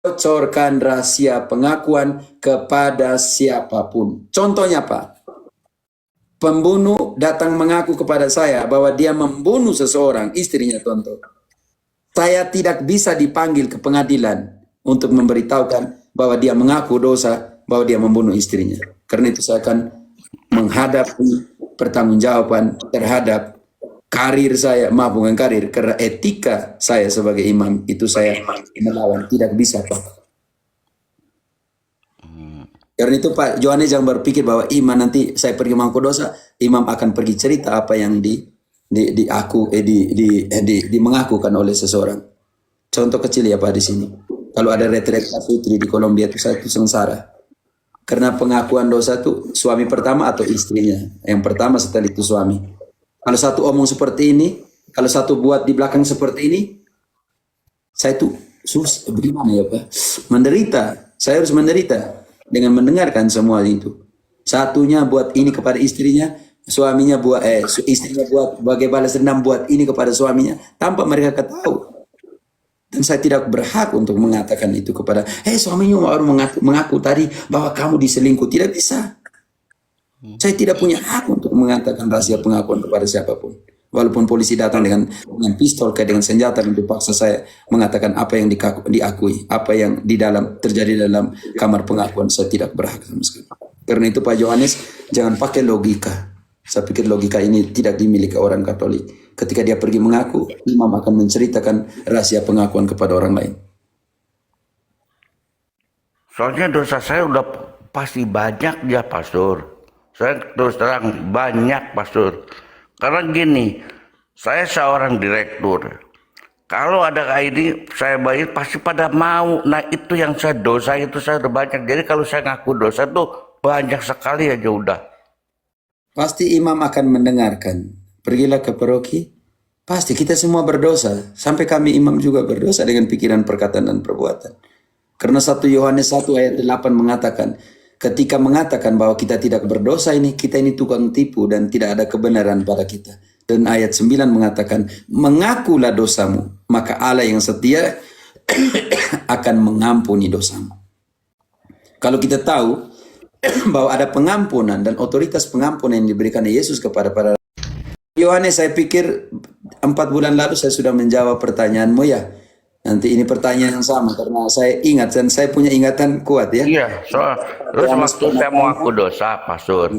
bocorkan rahasia pengakuan kepada siapapun. Contohnya Pak, pembunuh datang mengaku kepada saya bahwa dia membunuh seseorang, istrinya contoh. Saya tidak bisa dipanggil ke pengadilan untuk memberitahukan bahwa dia mengaku dosa, bahwa dia membunuh istrinya. Karena itu saya akan menghadapi pertanggungjawaban terhadap karir saya, maaf bukan karir, karena etika saya sebagai imam itu saya melawan, tidak bisa Pak. Karena itu Pak Yohanes jangan berpikir bahwa imam nanti saya pergi mengaku dosa, imam akan pergi cerita apa yang dimengakukan oleh seseorang. Contoh kecil ya Pak di sini. Kalau ada retret putri di Kolombia itu saya itu sengsara. Karena pengakuan dosa itu suami pertama atau istrinya. Yang pertama setelah itu suami. Kalau satu omong seperti ini, kalau satu buat di belakang seperti ini, saya tuh bagaimana ya Pak? Menderita. Saya harus menderita dengan mendengarkan semua itu. Satunya buat ini kepada istrinya, suaminya buat istrinya buat sebagai balas dendam buat ini kepada suaminya tanpa mereka ketahui. Dan saya tidak berhak untuk mengatakan itu kepada, suaminya baru mengaku tadi bahwa kamu diselingkuh. Tidak bisa. Saya tidak punya hak untuk mengatakan rahasia pengakuan kepada siapapun. Walaupun polisi datang dengan pistol, dengan senjata untuk paksa saya mengatakan apa yang diakui, apa yang terjadi dalam kamar pengakuan, saya tidak berhak sama sekali. Karena itu Pak Yohanes, jangan pakai logika. Saya pikir logika ini tidak dimiliki orang Katolik. Ketika dia pergi mengaku, imam akan menceritakan rahasia pengakuan kepada orang lain. Soalnya dosa saya udah pasti banyak ya Pastor. Saya terus terang banyak Pastor. Karena gini, saya seorang direktur. Kalau ada kayak ini saya bayar pasti pada mau. Nah itu yang saya dosa itu saya udah banyak. Jadi kalau saya ngaku dosa tuh banyak sekali aja udah. Pasti imam akan mendengarkan. Pergilah ke paroki. Pasti kita semua berdosa. Sampai kami imam juga berdosa dengan pikiran, perkataan, dan perbuatan. Karena 1 Yohanes 1 ayat 8 mengatakan, ketika mengatakan bahwa kita tidak berdosa kita ini tukang tipu dan tidak ada kebenaran pada kita. Dan ayat 9 mengatakan, mengakulah dosamu, maka Allah yang setia akan mengampuni dosamu. Kalau kita tahu bahwa ada pengampunan dan otoritas pengampunan yang diberikan Yesus kepada para Yohanes, saya pikir 4 bulan lalu saya sudah menjawab pertanyaanmu ya. Nanti ini pertanyaan yang sama karena saya ingat dan saya punya ingatan kuat ya. Iya, terus waktu saya mau ngaku dosa, Pastor,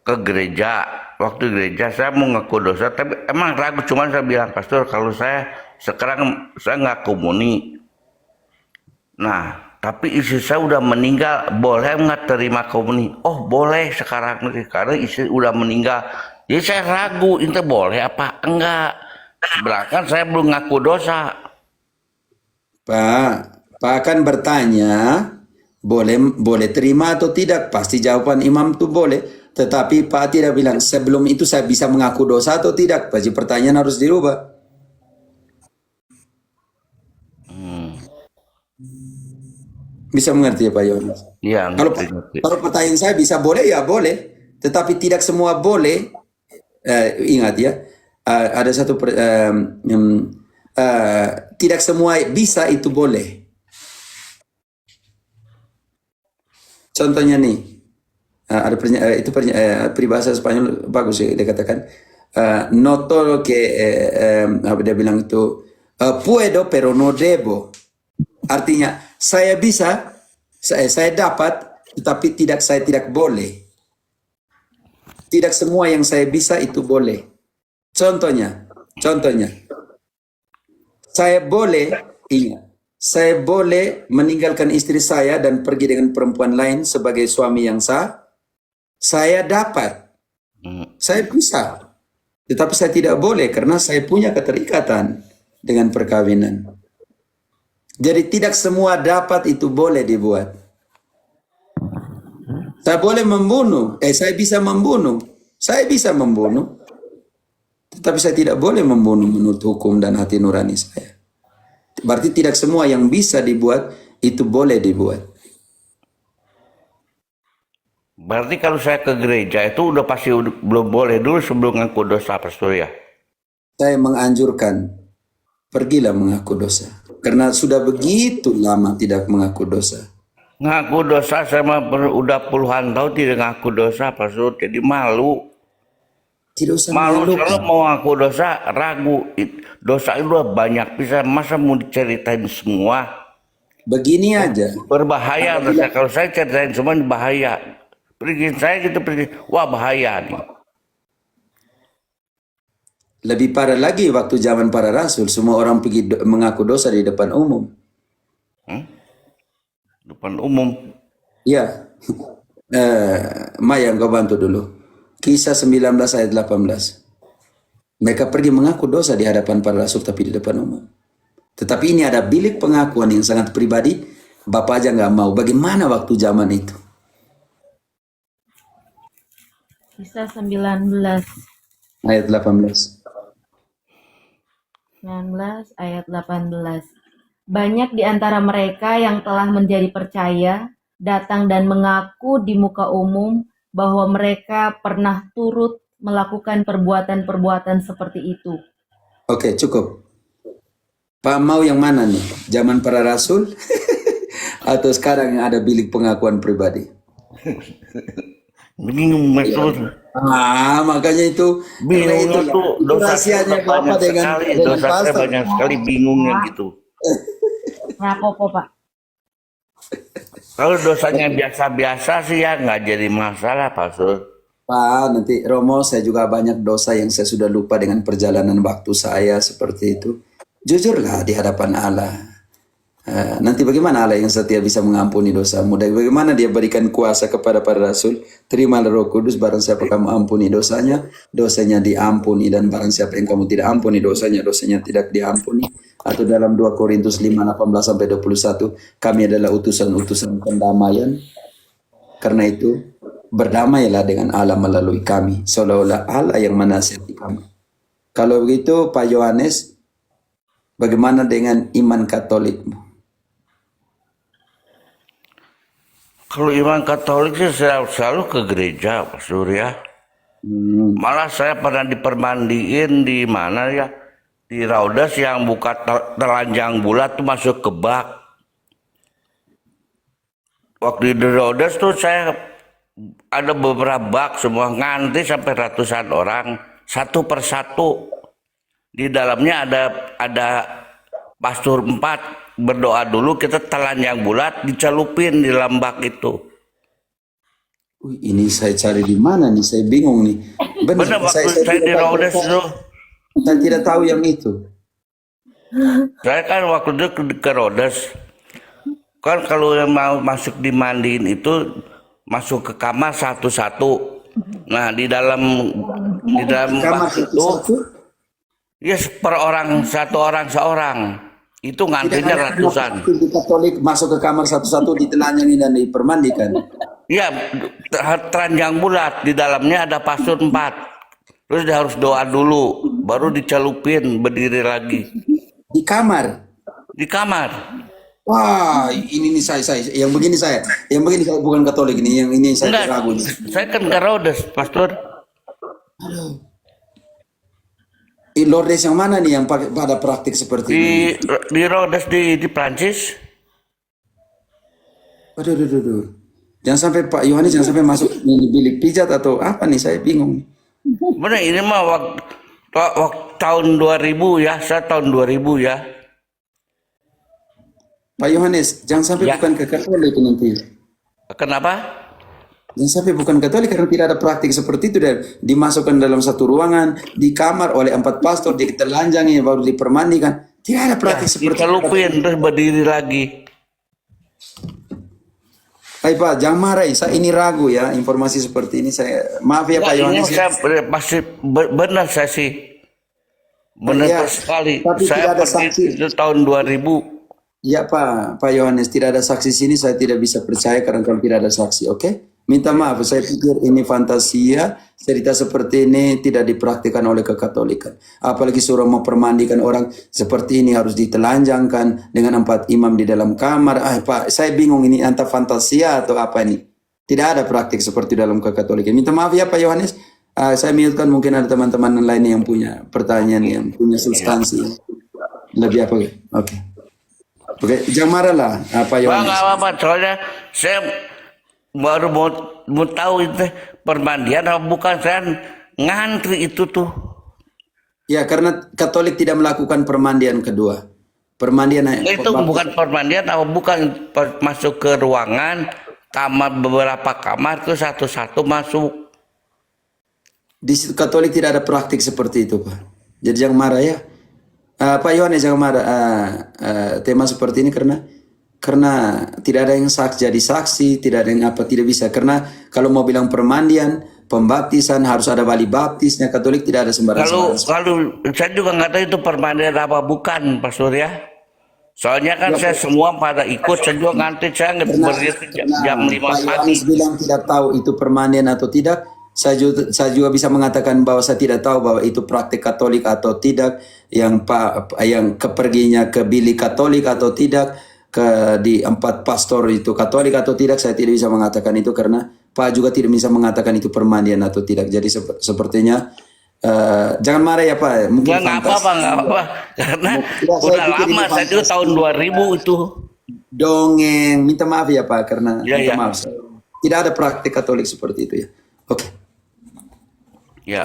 ke gereja, waktu gereja saya mau ngaku dosa, tapi emang ragu, cuman saya bilang, Pastor, kalau saya sekarang saya nggak komuni. Nah, tapi istri saya udah meninggal, boleh nggak terima komuni? Oh, boleh sekarang karena istri udah meninggal. Jadi saya ragu, itu boleh apa enggak? Belakang saya belum ngaku dosa. Pak akan bertanya, boleh terima atau tidak? Pasti jawaban imam itu boleh. Tetapi Pak tidak bilang, sebelum itu saya bisa mengaku dosa atau tidak? Pasti pertanyaan harus dirubah. Bisa mengerti ya Pak Yohanes? Iya. Kalau pertanyaan saya bisa boleh ya boleh. Tetapi tidak semua boleh. Ingat ya, ada satu tidak semua bisa itu boleh. Contohnya nih, ada itu peribahasa Spanyol bagus ya, dia katakan no todo que apa dia bilang itu puedo pero no debo. Artinya saya bisa, saya dapat, tetapi saya tidak boleh. Tidak semua yang saya bisa itu boleh. Contohnya, saya boleh, ingat, saya boleh meninggalkan istri saya dan pergi dengan perempuan lain sebagai suami yang sah. Saya dapat, saya bisa, tetapi saya tidak boleh karena saya punya keterikatan dengan perkawinan. Jadi tidak semua dapat itu boleh dibuat. Saya boleh membunuh, saya bisa membunuh, tetapi saya tidak boleh membunuh menurut hukum dan hati nurani saya. Berarti tidak semua yang bisa dibuat itu boleh dibuat. Berarti kalau saya ke gereja itu udah pasti belum boleh dulu sebelum ngaku dosa, Pastor ya? Saya menganjurkan, pergilah mengaku dosa. Karena sudah begitu lama tidak mengaku dosa. Ngaku dosa sama udah puluhan tahun tidak ngaku dosa, Pastor. Jadi malu. Tidak usah Malu mengeluh. selalu mau ngaku dosa, ragu. Dosa itu udah banyak bisa, masa mau diceritain semua? Begini aja. Berbahaya dosa. Kalau saya ceritain semua bahaya. Pergi saya gitu pergi, wah bahaya nih. Lebih parah lagi waktu zaman para rasul, semua orang pergi mengaku dosa di depan umum. Depan umum. Ya, Maya engkau bantu dulu. Kisah 19 ayat 18. Mereka pergi mengaku dosa di hadapan para rasul tapi di depan umum. Tetapi ini ada bilik pengakuan yang sangat pribadi. Bapak aja nggak mau. Bagaimana waktu zaman itu? Kisah 19 Ayat 18. ayat 18. Banyak di antara mereka yang telah menjadi percaya datang dan mengaku di muka umum bahwa mereka pernah turut melakukan perbuatan-perbuatan seperti itu. Oke, cukup. Pak mau yang mana nih? Zaman para rasul atau sekarang yang ada bilik pengakuan pribadi? Bingung Pastor. Makanya itu Bingung itu dosa saya rahasianya Bapak banyak dengan sekali, dosa saya pastor. banyak sekali bingungnya gitu. Rapopo, Pak. Kalau dosanya biasa-biasa sih ya nggak jadi masalah, Pastor. Pak, nanti Romo, saya juga banyak dosa yang saya sudah lupa dengan perjalanan waktu saya seperti itu. Jujurlah di hadapan Allah. Nanti bagaimana Allah yang setia bisa mengampuni dosamu? Dan bagaimana dia berikan kuasa kepada para rasul? Terimalah Roh Kudus, barang siapa kamu ampuni dosanya, dosanya diampuni. Dan barang siapa yang kamu tidak ampuni dosanya, dosanya tidak diampuni. Atau dalam 2 Korintus 5:18-21, kami adalah utusan-utusan pendamaian. Karena itu, berdamailah dengan Allah melalui kami, seolah-olah Allah yang menasihati kami. Kalau begitu, Pak Yohanes, bagaimana dengan iman Katolikmu? Kalau iman Katolik sih saya selalu ke gereja, Pak Surya. Malah saya pernah dipermandiin di mana ya? Di Raudas yang buka telanjang bulat tuh masuk ke bak. Waktu di Raudas tuh saya ada beberapa bak semua ngantri sampai ratusan orang satu persatu. Di dalamnya ada pastor 4 berdoa dulu, kita telanjang bulat dicelupin di dalam bak itu. Ini saya cari di mana nih? Saya bingung nih. Benar waktu saya di Raudas itu. Saya tidak tahu yang itu. Saya kan waktu itu ke Rhodes, kan kalau yang mau masuk dimandiin itu masuk ke kamar satu-satu. Nah di dalam Kamar bak itu, satu-satu? ya per orang seorang. Itu ngantrinya ratusan. Di Katolik masuk ke kamar satu-satu, ditelanjangi dan dipermandikan. Ya teranjang bulat, di dalamnya ada pastor 4. Terus dia harus doa dulu, baru dicelupin berdiri lagi. Di kamar? Di kamar. Wah, ini nih saya yang begini saya bukan Katolik ini, yang ini saya Enggak, ragu. saya kan ke Rhodes, pastor. Lourdes yang mana nih yang pada praktik seperti ini? Di Rhodes di Prancis. Aduh. Jangan sampai Pak Yohanes jangan sampai masuk ini bilik pijat atau apa nih, saya bingung. Benar ini mah waktu tahun 2000 ya, saya tahun 2000 ya. Pak Yohanes, jangan sampai Ya. bukan ke Katolik nanti. Kenapa? Jangan sampai bukan Katolik karena tidak ada praktik seperti itu dan dimasukkan dalam satu ruangan di kamar oleh 4 pastor, ditelanjangi baru dipermandikan. Tidak ada praktik seperti itu. Dicelupin terus berdiri lagi. Hai Pak, jangan marah. Saya ini ragu ya informasi seperti ini. Saya maaf ya Pak Ini Yohanes. saya pasti benar saya sih. Benar Ya, sekali. tapi Saya tidak ada pergi saksi. itu tahun 2000. Ya Pak Yohanes, tidak ada saksi sini, saya tidak bisa percaya karena kalau tidak ada saksi, oke? Minta maaf, saya pikir ini fantasia, cerita seperti ini tidak dipraktikkan oleh kekatolikan. Apalagi suruh mempermandikan orang seperti ini harus ditelanjangkan dengan 4 imam di dalam kamar. Pak, saya bingung ini antara fantasia atau apa ini. Tidak ada praktik seperti dalam kekatolikan. Minta maaf ya Pak Yohanes, saya mute-kan, mungkin ada teman-teman lain yang punya pertanyaan, yang punya substansi. Lebih apa? Oke. Oke, jangan marah lah, Pak Bang, Yohanes. nggak apa-apa. Soalnya saya baru mau tahu itu permandian apa bukan. Saya ngantri itu tuh. Ya, karena Katolik tidak melakukan permandian kedua. Permandian Itu bukan permandian apa bukan masuk ke ruangan kamar, beberapa kamar tuh satu-satu masuk. di situ Katolik tidak ada praktik seperti itu, Pak. Jadi jangan marah ya. Pak Yohanes jangan marah. Tema seperti ini karena tidak ada yang saksi jadi saksi, tidak ada yang apa tidak bisa. Karena kalau mau bilang permandian, pembaptisan harus ada wali baptisnya. Katolik tidak ada sembarang. Kalau saya juga nggak tahu itu permandian apa bukan, Pak Surya. Soalnya kan saya semua pada ikut, saya juga ngantri, saya nggak berdiri jam 5 Pak pagi. Yohanes bilang tidak tahu itu permandian atau tidak. Saya juga bisa mengatakan bahwa saya tidak tahu bahwa itu praktik Katolik atau tidak, yang keperginya ke bilik Katolik atau tidak, di 4 pastor itu Katolik atau tidak. Saya tidak bisa mengatakan itu karena Pak juga tidak bisa mengatakan itu permandian atau tidak. Jadi sepertinya jangan marah ya Pak. Mungkin Nggak apa-apa, karena udah lama, saya juga tahun 2000 itu. Dongeng, minta maaf ya Pak karena Ya, minta ya. maaf. Tidak ada praktik Katolik seperti itu ya. Oke. Ya.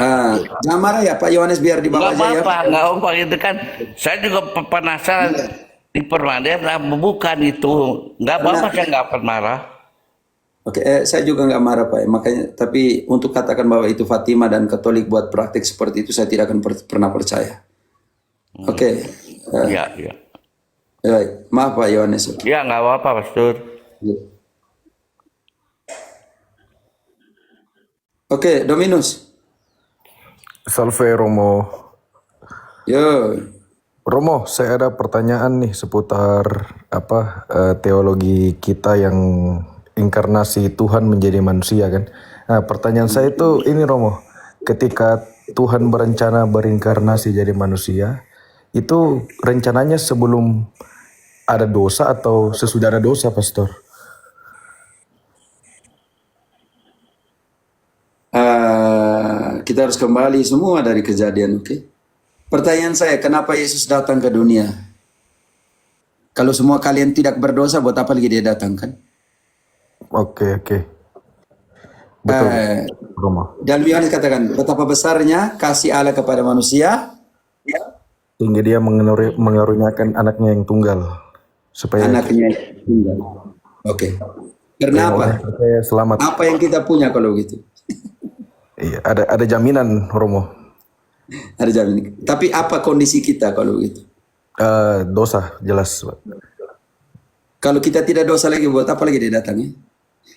Jangan marah ya Pak Yohanes biar dibawa Nggak aja ya. apa-apa, nggak apa itu kan. Saya juga penasaran di permandian apa bukan itu. Nggak apa-apa, saya nggak akan marah. Oke, saya juga nggak marah Pak. Makanya, tapi untuk katakan bahwa itu Fatima dan Katolik buat praktik seperti itu, saya tidak akan pernah percaya. Oke. Ya, ya. Maaf Pak Yohanes. Ya, nggak apa-apa, Pastor. Oke, Dominus. Salve Romo. Yo. Romo, saya ada pertanyaan nih seputar teologi kita yang inkarnasi Tuhan menjadi manusia kan. Nah, pertanyaan saya itu ini Romo, ketika Tuhan berencana berinkarnasi jadi manusia, itu rencananya sebelum ada dosa atau sesudah ada dosa, Pastor? Kita harus kembali semua dari kejadian, oke? Pertanyaan saya, kenapa Yesus datang ke dunia? Kalau semua kalian tidak berdosa, buat apa lagi dia datang kan? Oke. Betul, Romo. Dan Yohanes katakan, betapa besarnya kasih Allah kepada manusia, Sehingga dia mengaruniakan anaknya yang tunggal supaya anaknya tinggal. Oke. Kenapa? supaya selamat. Apa yang kita punya kalau gitu? Iya, ada jaminan Romo. Ada jaminan. Tapi apa kondisi kita kalau gitu? Dosa jelas. Kalau kita tidak dosa lagi, buat apa lagi dia datang ya?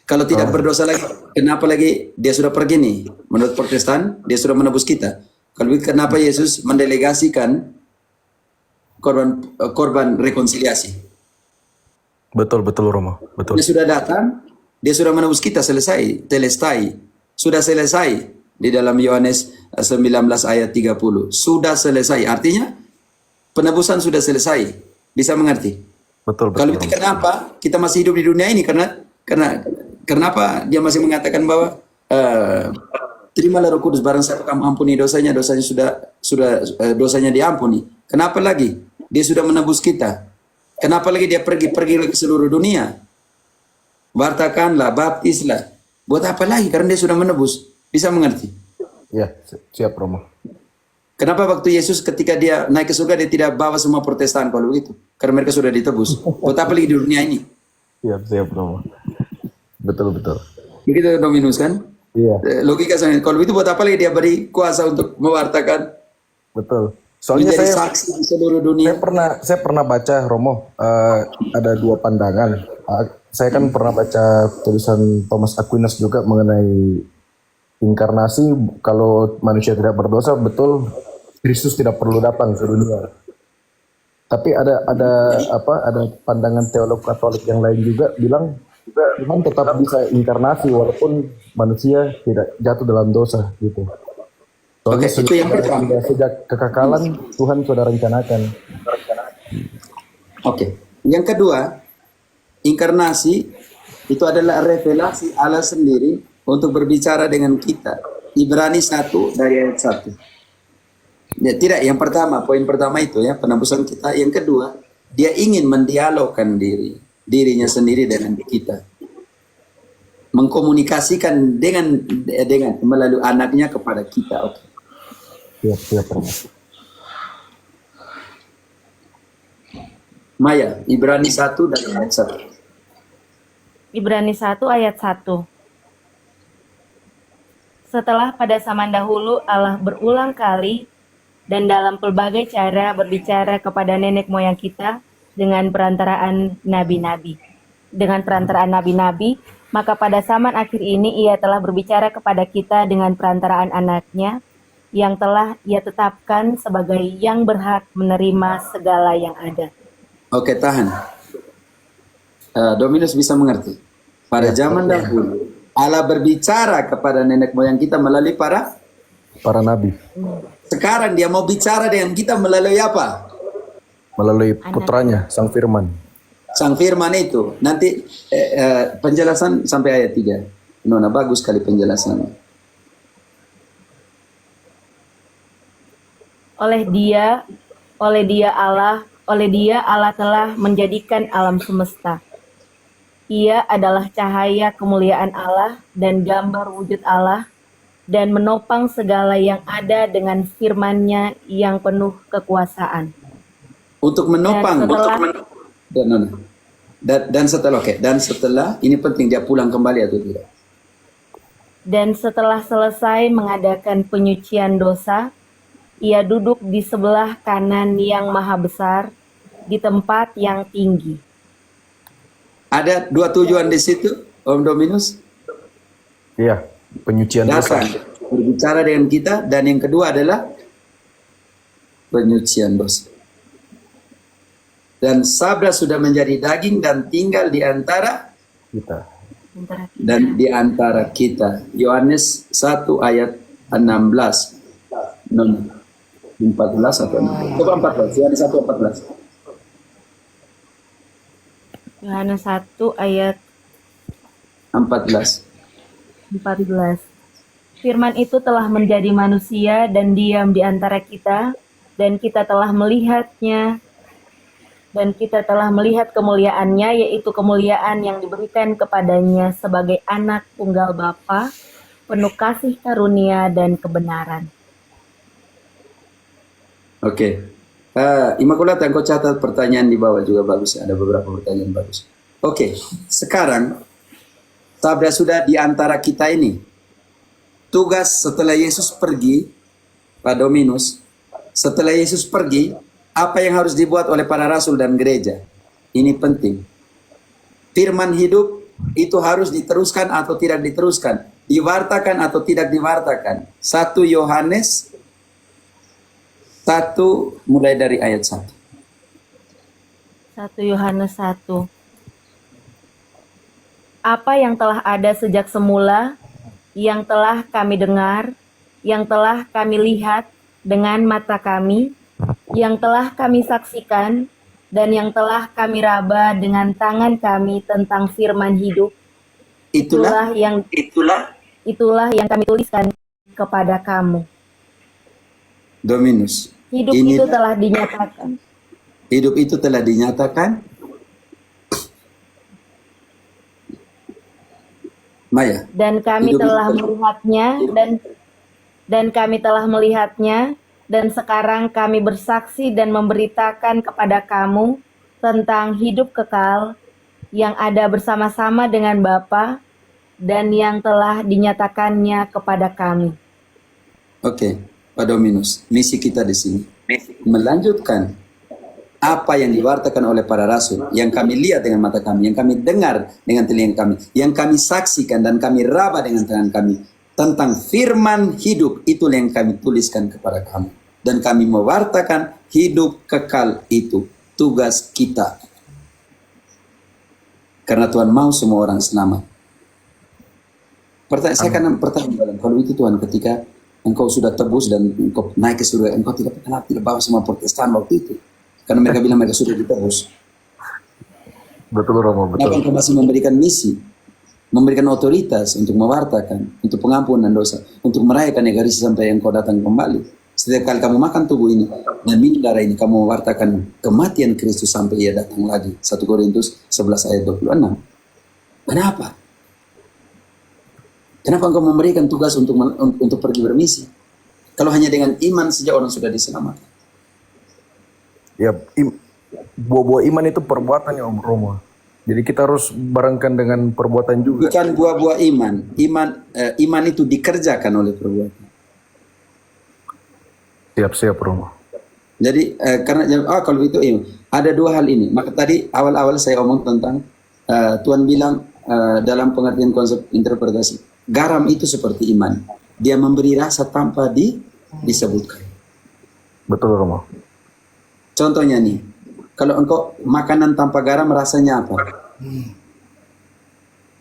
Kalau tidak berdosa lagi, kenapa lagi dia sudah pergi nih? Menurut Protestan, dia sudah menebus kita. Kalau begitu, kenapa Yesus mendelegasikan korban rekonsiliasi? Betul Romo, betul. Dia sudah datang, dia sudah menebus kita, selesai, telestai. Sudah selesai di dalam Yohanes 19 ayat 30. Sudah selesai, artinya penebusan sudah selesai. Bisa mengerti? Betul. Kalau itu kenapa kita masih hidup di dunia ini? Karena kenapa dia masih mengatakan bahwa terimalah Roh Kudus, barang siapa kamu ampuni dosanya sudah dosanya diampuni. Kenapa lagi? Dia sudah menebus kita. Kenapa lagi dia pergi ke seluruh dunia? Wartakanlah, baptislah. Buat apa lagi? Karena dia sudah menebus. Bisa mengerti? Ya, siap Romo. Kenapa waktu Yesus ketika dia naik ke surga dia tidak bawa semua Protestan kalau begitu? Karena mereka sudah ditebus. Buat apa lagi di dunia ini? Siap Romo. Betul. Begitu Dominus kan? Iya. Logika saya. Kalau itu buat apa lagi dia beri kuasa untuk mewartakan? Betul. Soalnya menjadi saya saksi di seluruh dunia. saya pernah baca Romo, ada dua pandangan. Saya kan pernah baca tulisan Thomas Aquinas juga mengenai inkarnasi. Kalau manusia tidak berdosa, betul Kristus tidak perlu datang ke dunia. Tapi ada pandangan teolog Katolik yang lain juga bilang Tuhan tetap bisa inkarnasi walaupun manusia tidak jatuh dalam dosa gitu. Soalnya itu yang pertama. sejak kekekalan Tuhan sudah rencanakan. Oke. Yang kedua, inkarnasi itu adalah revelasi Allah sendiri untuk berbicara dengan kita. Ibrani 1 dari ayat 1. Ya, tidak, yang pertama, poin pertama itu ya, penebusan kita. Yang kedua, dia ingin mendialogkan dirinya sendiri dengan kita, mengkomunikasikan dengan melalui anaknya kepada kita. Oke. Siap, Romo. Maya, Ibrani 1 dan ayat 1. Ibrani 1 ayat 1. Setelah pada zaman dahulu Allah berulang kali dan dalam pelbagai cara berbicara kepada nenek moyang kita dengan perantaraan nabi-nabi. Dengan perantaraan nabi-nabi, maka pada zaman akhir ini ia telah berbicara kepada kita dengan perantaraan anaknya yang telah ia tetapkan sebagai yang berhak menerima segala yang ada. Oke, tahan. Dominus bisa mengerti. Pada zaman dahulu, Allah berbicara kepada nenek moyang kita melalui para nabi. Sekarang dia mau bicara dengan kita melalui apa? Melalui putranya, Sang Firman. Sang Firman itu. Nanti penjelasan sampai ayat 3. Nona, bagus sekali penjelasannya. Oleh dia Allah telah menjadikan alam semesta. Ia adalah cahaya kemuliaan Allah dan gambar wujud Allah, dan menopang segala yang ada dengan firman-Nya yang penuh kekuasaan. Untuk menopang. Dan setelah ini penting, dia pulang kembali atau tidak? Dan setelah selesai mengadakan penyucian dosa, ia duduk di sebelah kanan yang maha besar, di tempat yang tinggi. Ada dua tujuan di situ, Om Dominus. Iya, penyucian dosa. Berbicara dengan kita, dan yang kedua adalah penyucian dosa. Dan sabda sudah menjadi daging dan tinggal di antara Kita. dan di antara kita. Yohanes 1 ayat 16. 14 atau 16. Coba 14, Yohanes 1 14. Yohanes 1 ayat 14. 14. Firman itu telah menjadi manusia dan diam di antara kita, dan kita telah melihatnya, dan kita telah melihat kemuliaannya, yaitu kemuliaan yang diberikan kepadanya sebagai anak tunggal Bapa, penuh kasih karunia dan kebenaran. Oke. Immaculata, engkau catat pertanyaan di bawah juga bagus. Ada beberapa pertanyaan bagus. Oke. Sekarang, sabda sudah di antara kita ini. Tugas setelah Yesus pergi, Pak Dominus, setelah Yesus pergi, apa yang harus dibuat oleh para rasul dan gereja? Ini penting. Firman hidup itu harus diteruskan atau tidak diteruskan, diwartakan atau tidak diwartakan. 1 Yohanes 1 mulai dari ayat 1. 1 Yohanes 1. Apa yang telah ada sejak semula, yang telah kami dengar, yang telah kami lihat dengan mata kami, yang telah kami saksikan, dan yang telah kami raba dengan tangan kami tentang firman hidup, itulah yang kami tuliskan kepada kamu. Dominus. Hidup itu telah dinyatakan. Hidup itu telah dinyatakan. Maya. Dan kami telah melihatnya dan kami telah melihatnya, dan sekarang kami bersaksi dan memberitakan kepada kamu tentang hidup kekal yang ada bersama-sama dengan Bapa dan yang telah dinyatakannya kepada kami. Oke, Pak Dominus, misi kita di sini melanjutkan apa yang diwartakan oleh para rasul, yang kami lihat dengan mata kami, yang kami dengar dengan telinga kami, yang kami saksikan dan kami raba dengan tangan kami tentang firman hidup, itu yang kami tuliskan kepada kamu, dan kami mewartakan hidup kekal itu. Tugas kita, karena Tuhan mau semua orang selamat. Saya akan bertanya, kalau itu Tuhan, ketika engkau sudah tebus dan engkau naik ke surga, engkau tidak bawa semua Protestan waktu itu, karena mereka bilang mereka sudah ditebus. Betul, Romo, betul. Kenapa engkau masih memberikan misi, memberikan otoritas untuk mewartakan, untuk pengampunan dosa, untuk merayakan Ekaristi sampai engkau datang kembali? Setiap kali kamu makan tubuh ini dan minum darah ini, kamu mewartakan kematian Kristus sampai ia datang lagi. 1 Korintus 11 ayat 26. Kenapa? Kenapa engkau memberikan tugas untuk pergi bermisi? Kalau hanya dengan iman saja orang sudah diselamatkan. Ya, buah-buah iman itu perbuatan ya Om Romo. Jadi kita harus barengkan dengan perbuatan juga. Bukan buah-buah iman. Iman itu dikerjakan oleh perbuatan. Siap-siap Romo. Jadi karena kalau itu ada dua hal ini. Maka tadi awal-awal saya omong tentang Tuhan bilang dalam pengertian konsep interpretasi, garam itu seperti iman. Dia memberi rasa tanpa disebutkan. Betul Romo. Contohnya nih, kalau engkau makanan tanpa garam rasanya apa?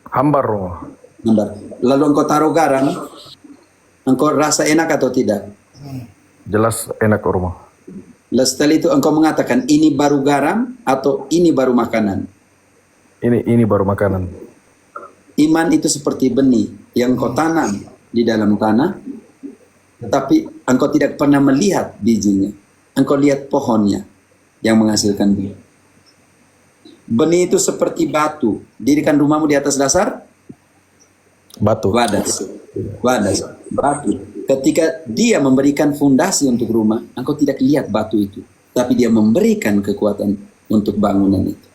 Hambar Romo. Hambar. Lalu engkau taruh garam, engkau rasa enak atau tidak? Jelas enak Romo. Lalu setelah itu engkau mengatakan ini baru garam atau ini baru makanan? Ini baru makanan. Iman itu seperti benih yang engkau tanam di dalam tanah, tetapi engkau tidak pernah melihat bijinya. Engkau lihat pohonnya yang menghasilkan buah. Benih itu seperti batu. Dirikan rumahmu di atas dasar Batu. wadas. Batu. Ketika dia memberikan fondasi untuk rumah, engkau tidak lihat batu itu, tapi dia memberikan kekuatan untuk bangunan itu.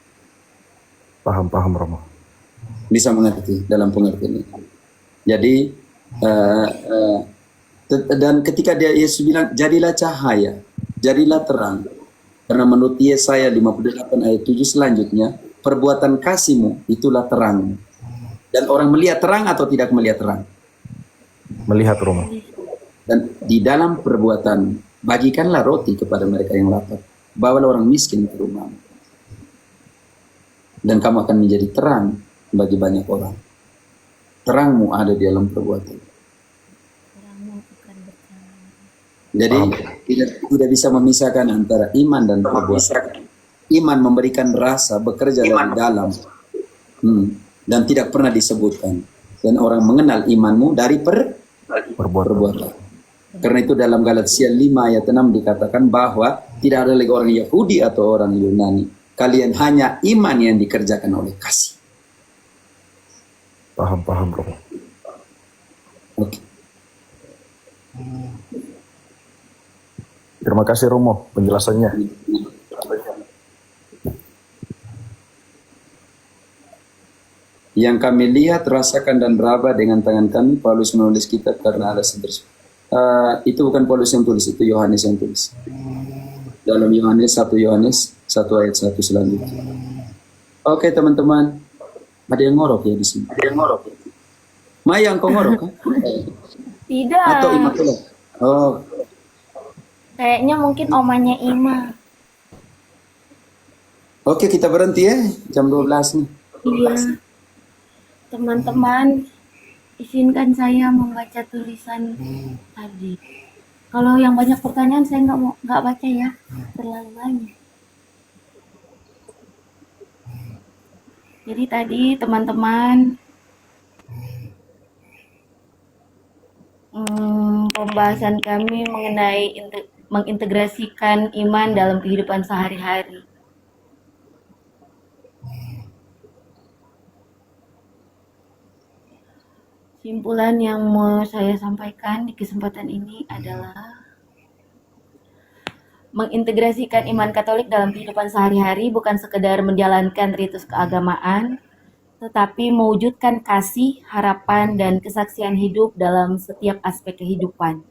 Paham Romo. Bisa mengerti dalam pengertian itu. Jadi dan ketika Yesus bilang jadilah cahaya, jadilah terang. Karena menurut Yesaya 58 ayat 7 selanjutnya, perbuatan kasihmu itulah terang. Dan orang melihat terang atau tidak melihat terang? Melihat Romo. Dan di dalam perbuatan, bagikanlah roti kepada mereka yang lapar. Bawalah orang miskin ke rumahmu. Dan kamu akan menjadi terang bagi banyak orang. Terangmu ada di dalam perbuatan. Jadi tidak bisa memisahkan antara iman dan perbuatan. Iman memberikan rasa bekerja dari dalam. Dan tidak pernah disebutkan. Dan orang mengenal imanmu dari perbuatan. Karena itu dalam Galatia 5 ayat 6 dikatakan bahwa tidak ada lagi orang Yahudi atau orang Yunani. Kalian hanya iman yang dikerjakan oleh kasih. Paham Romo. Oke. Terima kasih Romo penjelasannya. Yang kami lihat, rasakan dan raba dengan tangan kami, Paulus menulis kitab karena alasan tersebut. Itu bukan Paulus yang tulis, itu Yohanes yang tulis. Dalam Yohanes 1 ayat 1 selanjutnya. Oke teman-teman, ada yang ngorok ya di sini. Maya, engkau ngorok kan? Tidak. Atau Imakulat? Oh, Kayaknya mungkin omanya Ima. oke kita berhenti ya, jam 12 nih. Iya. Teman-teman, izinkan saya membaca tulisan tadi. Kalau yang banyak pertanyaan saya nggak baca ya, terlalu banyak. Jadi tadi teman-teman pembahasan kami mengenai mengintegrasikan iman dalam kehidupan sehari-hari. Kesimpulan yang mau saya sampaikan di kesempatan ini adalah mengintegrasikan iman Katolik dalam kehidupan sehari-hari bukan sekedar menjalankan ritus keagamaan, tetapi mewujudkan kasih, harapan, dan kesaksian hidup dalam setiap aspek kehidupan.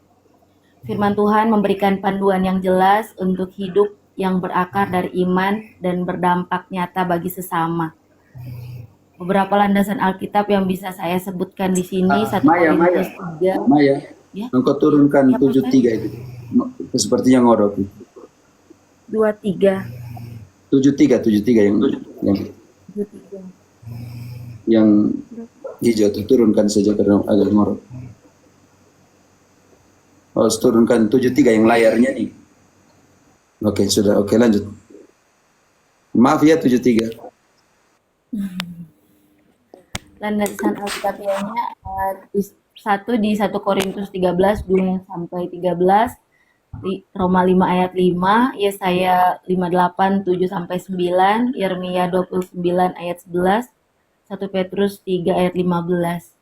Firman Tuhan memberikan panduan yang jelas untuk hidup yang berakar dari iman dan berdampak nyata bagi sesama. Beberapa landasan Alkitab yang bisa saya sebutkan di sini, 1 Korintus 3. Maya, Ya. engkau turunkan Ya, 73 itu. Sepertinya ngorok. 23. 73 yang hijau itu turunkan saja karena agak ngorok. Oh, turunkan 73 yang layarnya nih. Oke, sudah. Oke, lanjut. Maaf ya 73. Landasan Alkitabiahnya satu di 1 Korintus 13 2 sampai 13, Roma 5 ayat 5, Yesaya 58, 7 sampai 9, Yeremia 29 ayat 11, 1 Petrus 3 ayat 15.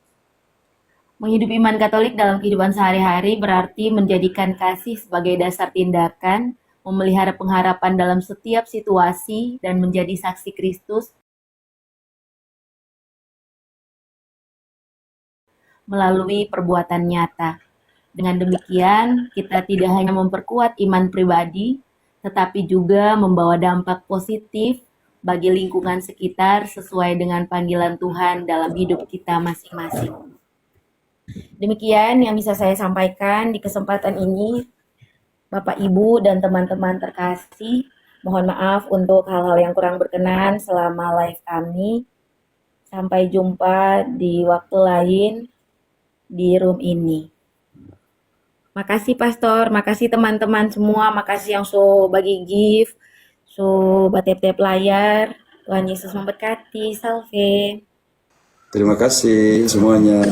Menghidupi iman Katolik dalam kehidupan sehari-hari berarti menjadikan kasih sebagai dasar tindakan, memelihara pengharapan dalam setiap situasi, dan menjadi saksi Kristus melalui perbuatan nyata. Dengan demikian, kita tidak hanya memperkuat iman pribadi, tetapi juga membawa dampak positif bagi lingkungan sekitar sesuai dengan panggilan Tuhan dalam hidup kita masing-masing. Demikian yang bisa saya sampaikan di kesempatan ini, Bapak, Ibu, dan teman-teman terkasih. Mohon maaf untuk hal-hal yang kurang berkenan selama live kami. Sampai jumpa di waktu lain di room ini. Makasih Pastor, makasih teman-teman semua, makasih yang so bagi gift, so batep-tep layar. Tuhan Yesus memberkati. Salve. Terima kasih semuanya.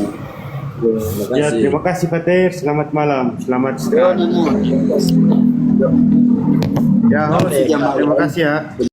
Terima Ya, kasih. terima kasih Pater. Selamat malam. Selamat Ya, istirahat. Nana. Ya, host. Sampai jam Terima malam. kasih ya.